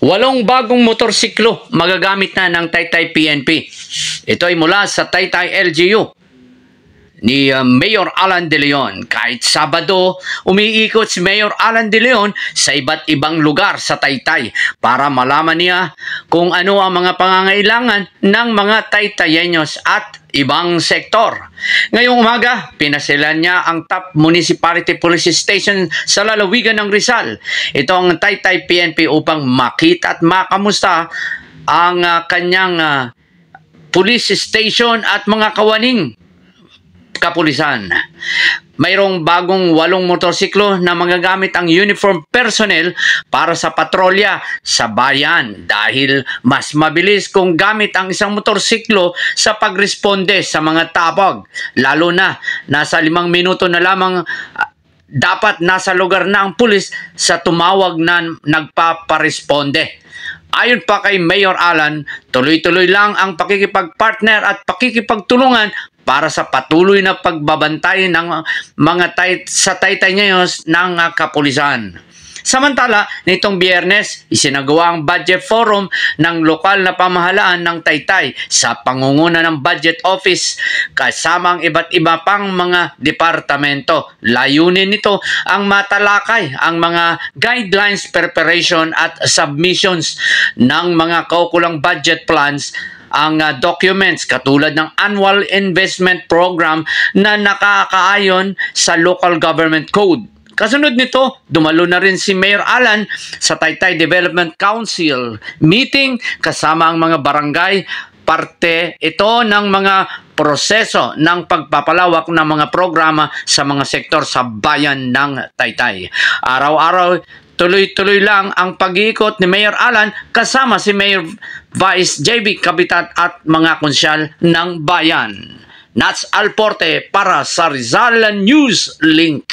8 bagong motorsiklo magagamit na ng Taytay PNP. Ito ay mula sa Taytay LGU ni Mayor Alan De Leon. Kahit Sabado, umiikot si Mayor Alan De Leon sa iba't ibang lugar sa Taytay para malaman niya kung ano ang mga pangangailangan ng mga Taytayenyos at ibang sektor. Ngayong umaga, pinasilan niya ang top municipality police station sa lalawigan ng Rizal. Ito ang Taytay PNP upang makita at makamusta ang kanyang police station at mga kawaning kapulisan. Mayroong bagong 8 motorsiklo na magagamit ang uniform personnel para sa patrolya sa bayan dahil mas mabilis kung gamit ang isang motorsiklo sa pagresponde sa mga tabog. Lalo na nasa 5 minuto na lamang dapat nasa lugar na ang pulis sa tumawag na nagpaparesponde. Ayon pa kay Mayor Alan, tuloy-tuloy lang ang pakikipagpartner at pakikipagtulungan para sa patuloy na pagbabantay ng mga sa Taytaynyos ng kapulisan. Samantala, nitong Biyernes, isinagawa ang budget forum ng lokal na pamahalaan ng Taytay sa pangunguna ng budget office kasama ang iba't iba pang mga departamento. Layunin nito ang matalakay ang mga guidelines, preparation at submissions ng mga kaukulang budget plans, ang documents katulad ng Annual Investment Program na nakakaayon sa Local Government Code. Kasunod nito, dumalo na rin si Mayor Alan sa Taytay Development Council meeting kasama ang mga barangay. Parte ito ng mga proseso ng pagpapalawak ng mga programa sa mga sektor sa bayan ng Taytay. Araw-araw, tuloy-tuloy lang ang pag-iikot ni Mayor Alan kasama si Mayor Vice JB Capitan at mga konsyal ng bayan. Nats Alporte para sa Rizal News Link.